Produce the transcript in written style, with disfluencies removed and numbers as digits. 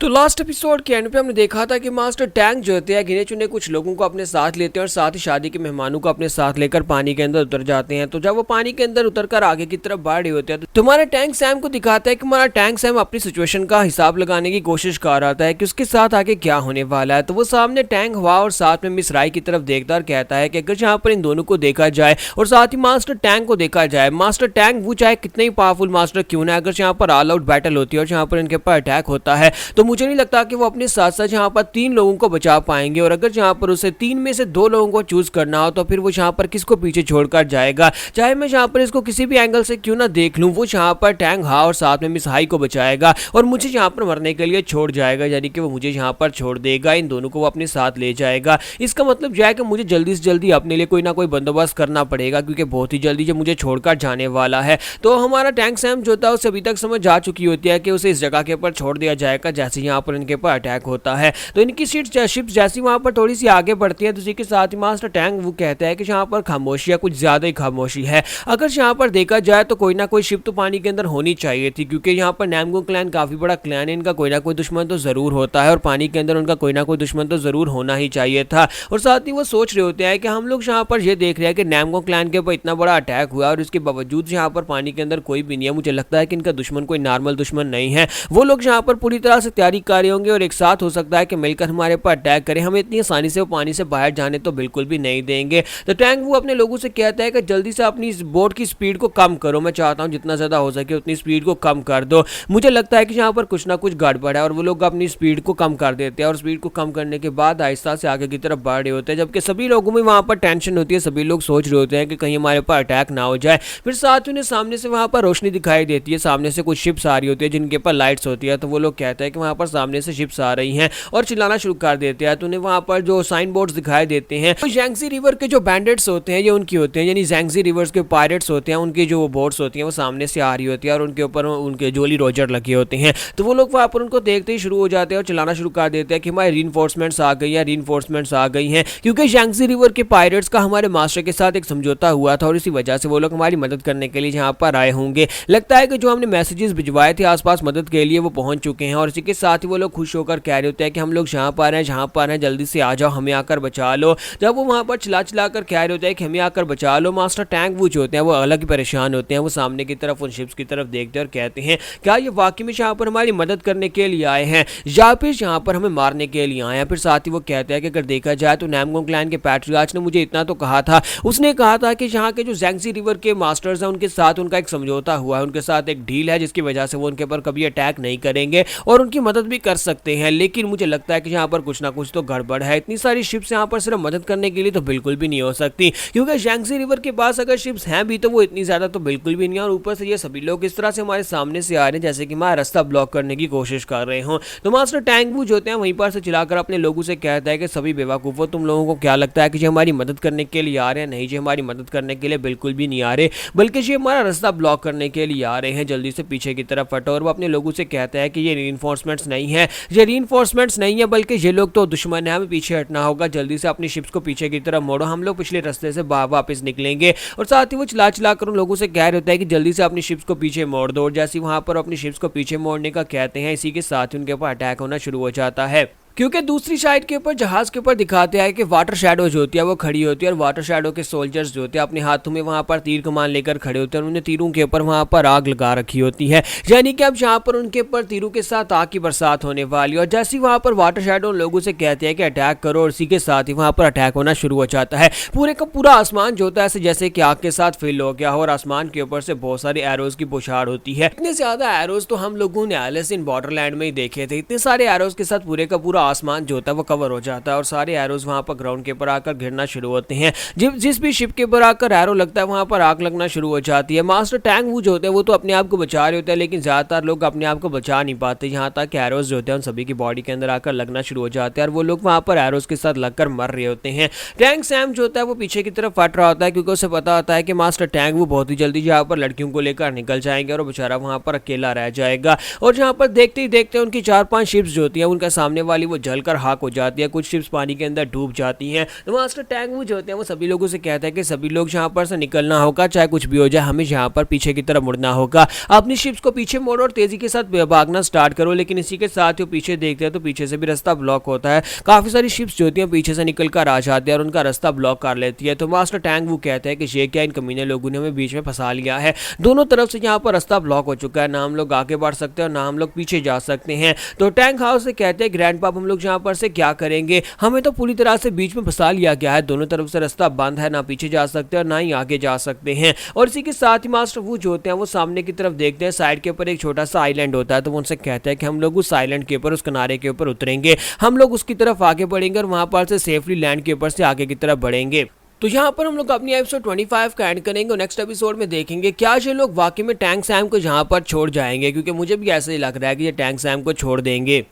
तो last episode के and पे हमने देखा था कि मास्टर टैंक जो होते हैं गिने चुने कुछ लोगों को अपने साथ लेते हैं और साथ ही शादी के मेहमानों को अपने साथ लेकर पानी के अंदर उतर जाते हैं। तो जब वो पानी के अंदर उतरकर आगे की तरफ बढ़ रहे होते हैं तो तुम्हारा टैंक सैम को दिखाता है कि हमारा टैंक सैम अपनी सिचुएशन का हिसाब लगाने की कोशिश कर रहा था कि उसके साथ आगे क्या होने वाला है। तो वो सामने टैंक हुआ और साथ में मिस राय की तरफ देखता और कहता है कि अगर जहाँ पर इन दोनों को देखा जाए और साथ ही मास्टर टैंक को देखा जाए, मास्टर टैंक वो चाहे कितने ही पावरफुल मास्टर क्यों ना, अगर जहाँ पर ऑल आउट बैटल होती है और जहाँ पर इनके ऊपर अटैक होता है तो मुझे नहीं लगता कि वो अपने साथ साथ जहाँ पर 3 लोगों को बचा पाएंगे। और अगर जहाँ पर उसे 3 में से 2 लोगों को चूज करना हो तो फिर वो जहाँ पर किसको पीछे छोड़कर जाएगा। चाहे मैं जहाँ पर इसको किसी भी एंगल से क्यों ना देख लूँ, वो जहाँ पर टैंक हा और साथ में मिस हाई को बचाएगा और मुझे यहाँ पर मरने के लिए छोड़ जाएगा, यानी कि वो मुझे यहाँ पर छोड़ देगा, इन दोनों को वो अपने साथ ले जाएगा। इसका मतलब यह है कि मुझे जल्दी से जल्दी अपने लिए कोई ना कोई बंदोबस्त करना पड़ेगा क्योंकि बहुत ही जल्दी जो मुझे छोड़कर जाने वाला है। तो हमारा टैंक सैम जो था उसे अभी तक समझ जा चुकी होती है कि उसे इस जगह के ऊपर छोड़ दिया जाएगा जैसे यहाँ पर इनके ऊपर अटैक होता है। तो इनकी शिप जैसी वहां पर थोड़ी सी आगे बढ़ती है तो उसी के साथ ही मास्टर टैंक वो कहता है कि यहाँ पर खामोशी है, कुछ ज्यादा ही खामोशी है। अगर यहाँ पर देखा जाए तो कोई ना कोई शिप तो पानी के अंदर होनी चाहिए थी क्योंकि यहाँ पर नैमगो क्लैन काफी बड़ा क्लैन है, इनका कोई ना कोई दुश्मन तो जरूर होता है और पानी के अंदर उनका कोई ना कोई दुश्मन तो जरूर होना ही चाहिए था। और साथ ही वो सोच रहे होते हैं कि हम लोग यहाँ पर ये देख रहे हैं कि नैमगो क्लैन के ऊपर इतना बड़ा अटैक हुआ और उसके बावजूद यहाँ पर पानी के अंदर कोई भी नहीं है। मुझे लगता है कि इनका दुश्मन कोई नॉर्मल दुश्मन नहीं है, वो लोग यहाँ पर पूरी तरह से तैयारी कर रहे होंगे और एक साथ हो सकता है कि मिलकर हमारे पर अटैक करें। हमें इतनी आसानी से वो पानी से बाहर जाने तो बिल्कुल भी नहीं देंगे। तो टैंक वो अपने लोगों से कहता है कि जल्दी से अपनी बोट की स्पीड को कम करो, मैं चाहता हूं जितना ज्यादा हो सके उतनी स्पीड को कम कर दो। मुझे लगता है कि यहाँ पर कुछ ना कुछ गड़बड़ है और वो लोग अपनी स्पीड को कम कर देते हैं और स्पीड को कम करने के बाद आहिस्ता से आगे की तरफ बढ़ रहे होते हैं, जबकि सभी लोगों में वहां पर टेंशन होती है। सभी लोग सोच रहे होते हैं कि कहीं हमारे ऊपर अटैक ना हो जाए। फिर साथ ही उन्हें सामने से वहां पर रोशनी दिखाई देती है, सामने से कुछ शिप्स आ रही होती है जिनके ऊपर लाइट्स होती है। तो वो लोग कहते हैं कि वहां पर सामने से शिप्स आ रही हैं और चिल्लाना शुरू कर देते हैं। तो उन्हें वहां पर जो साइन बोर्ड्स दिखाई देते हैं तो जैंगजी रिवर के जो बैंडेट्स होते हैं ये उनकी होते हैं, यानी जैंगजी रिवर्स के पायरेट्स होते हैं, उनकी जो बोट्स होती हैं वो सामने से आ रही होती है और उनके ऊपर उनके जोली रोजर लगे होते हैं। तो वो लोग वहां पर उनको देखते ही शुरू हो जाते हैं और चलाना शुरू कर देते हैं कि हमारे रीइंफोर्समेंट्स आ गई हैं, रीइंफोर्समेंट्स आ गई हैं, क्योंकि जैंगजी रिवर के पायरेट्स का हमारे मास्टर के साथ एक समझौता हुआ था और इसी वजह से वो लोग हमारी मदद करने के लिए यहाँ पर आए होंगे। लगता है कि जो हमने मैसेजेस भिजवाए थे आसपास मदद के लिए वो पहुंच चुके हैं और इसी के साथ ही वो लोग खुश होकर कह रहे होते हैं कि हम लोग जहाँ पर हैं जहाँ पर हैं जल्दी से आ जाओ, हमें आकर बचा लो। जब वो वहां पर चिल्ला कर कह रहे होते हैं कि हमें आकर बचा लो, मास्टर टैंक वो जो होते हैं वो अलग ही परेशान होते हैं। वो सामने की तरफ उन शिप्स की तरफ देखते हैं और कहते हैं क्या ये वाकई में यहाँ पर हमारी मदद करने के लिए आए हैं या फिर यहाँ पर हमें मारने के लिए आए हैं। फिर साथ ही वो कहते हैं कि अगर देखा जाए तो नैमगो क्लैन के पैट्रियार्च ने मुझे इतना तो कहा था, उसने कहा था कि यहाँ के जो जैंगजी रिवर के मास्टर्स हैं उनके साथ उनका एक समझौता हुआ है, उनके साथ एक डील है जिसकी वजह से वो उनके ऊपर कभी अटैक नहीं करेंगे और उनकी मदद भी कर सकते हैं। लेकिन मुझे लगता है कि यहाँ पर कुछ ना कुछ तो गड़बड़ है। इतनी सारी शिप्स यहाँ पर सिर्फ मदद करने के लिए तो बिल्कुल भी नहीं हो सकती क्योंकि जैंगजी रिवर के पास अगर शिप्स हैं भी तो वो इतनी ज्यादा तो बिल्कुल भी नहीं है और ऊपर से ये सभी लोग इस तरह से हमारे सामने से आ रहे हैं जैसे कि हमारा रास्ता ब्लॉक करने की कोशिश कर रहे हो। तो मास्टर टैंक वो जो होते हैं वहीं पर से चिल्लाकर अपने लोगों से कहता है कि सभी बेवकूफो, तुम लोगों को क्या लगता है कि जो हमारी मदद करने के लिए आ रहे हैं? नहीं जी, हमारी मदद करने के लिए बिल्कुल भी नहीं आ रहे, बल्कि ये हमारा रास्ता ब्लॉक करने के लिए आ रहे हैं। जल्दी से पीछे की तरफ हटो। और वो अपने लोगों से कहता है कि ये रीइंफोर्समेंट्स नहीं है, ये रीइंफोर्समेंट्स नहीं है बल्कि ये लोग तो दुश्मन है, हमें पीछे हटना होगा। जल्दी से अपनी शिप्स को पीछे की तरफ मोड़ो, हम लोग पिछले रास्ते से वापस निकलेंगे। और साथ ही वो चिल्ला कर उन लोगों से कह रहे होता है कि जल्दी से अपनी शिप्स को पीछे मोड़ दो। और जैसे वहां पर अपनी शिप्स को पीछे मोड़ने का कहते हैं इसी के साथ उनके ऊपर अटैक होना शुरू हो जाता है, क्योंकि दूसरी साइड के ऊपर जहाज के ऊपर दिखाते हैं कि वाटर शैडो जो होती है वो खड़ी होती है और वाटर शैडो के सोल्जर्स जो होते हैं अपने हाथों में वहां पर तीर कमान लेकर खड़े होते हैं और उन्हें तीरों के ऊपर वहां पर आग लगा रखी होती है, यानी कि अब यहाँ पर उनके ऊपर तीरों के साथ आग की बरसात होने वाली है। और जैसे ही वहां पर वाटर शैडो लोगों से कहते हैं कि अटैक करो और इसी के साथ ही वहां पर अटैक होना शुरू हो जाता है। पूरे का पूरा आसमान जो होता है ऐसे जैसे कि आग के साथ फिल हो गया हो और आसमान के ऊपर से बहुत सारे एरोज की बौछार होती है। इतने ज्यादा एरोज तो हम लोगों ने एलिस इन बॉर्डरलैंड में ही देखे थे। इतने सारे एरोज के साथ पूरे का पूरा आसमान जो होता है वो कवर हो जाता है और सारे एरोज वहां पर ग्राउंड के ऊपर आकर गिरना शुरू होते हैं। जिस भी शिप के ऊपर आकर एरो लगता है वहां पर आग लगना शुरू हो जाती है। मास्टर टैंक वो जो होते हैं वो तो अपने आप को बचा रहे होते हैं, लेकिन ज्यादातर लोग अपने आप को बचा नहीं पाते, यहाँ तक कि एरोज जो होते हैं उन सभी की बॉडी के अंदर आकर लगना शुरू हो जाते हैं और वो लोग वहां पर एरोज के साथ लगकर मर रहे होते हैं। टैंक सैम जो होता है वो पीछे की तरफ फट रहा होता है क्योंकि उसे पता होता है कि मास्टर टैंक वो बहुत ही जल्दी यहाँ पर लड़कियों को लेकर निकल जाएंगे और बेचारा वहां पर अकेला रह जाएगा। और जहाँ पर देखते ही देखते उनकी 4-5 शिप्स जो होती है उनका सामने वाली वो जलकर खाक हो जाती है, कुछ शिप्स पानी के अंदर डूब जाती हैं। तो मास्टर टैंग वो जो होते हैं वो सभी लोगों से कहता है कि सभी लोग यहाँ पर से निकलना होगा, चाहे कुछ भी हो जाए, हमें यहाँ पर पीछे की तरफ मुड़ना होगा। अपनी शिप्स को पीछे मोड़ो और तेजी के साथ भागना स्टार्ट करो। लेकिन इसी के साथ ही पीछे देखते हैं तो पीछे से भी रास्ता ब्लॉक होता है। काफी सारी शिप्स जो होती हैं पीछे से निकल कर आ जाती है और उनका रास्ता ब्लॉक कर लेती है। तो मास्टर टैंग वो कहते हैं कि ये क्या, इन कमीने लोगों ने हमें बीच में फंसा लिया है। दोनों तरफ से यहाँ पर रास्ता ब्लॉक हो चुका है, ना हम लोग आगे बढ़ सकते हैं और ना हम लोग पीछे जा सकते हैं। तो टैंक हाउस से कहते हैं ग्रैंडपा हम लोग यहाँ पर से क्या करेंगे, हमें तो पूरी तरह से बीच में फंसा लिया गया है, दोनों तरफ से रास्ता बंद है, ना पीछे जा सकते हैं और ना ही आगे जा सकते हैं। और इसी के साथ ही मास्टर वो जो होते हैं वो सामने की तरफ देखते हैं, साइड के ऊपर एक छोटा सा आइलैंड होता है। तो वो उनसे कहते हैं कि हम लोग उस आइलैंड के ऊपर, उस किनारे के ऊपर उतरेंगे, हम लोग उसकी तरफ आगे बढ़ेंगे और वहां पर से सेफली लैंड के ऊपर से आगे की तरफ बढ़ेंगे। तो यहाँ पर हम लोग अपनी एपिसोड 25 का एंड करेंगे और नेक्स्ट एपिसोड में देखेंगे क्या ये लोग वाकई में टैंक सैम को यहाँ पर छोड़ जाएंगे, क्योंकि मुझे भी ऐसा ही लग रहा है कि ये टैंक सैम को छोड़ देंगे।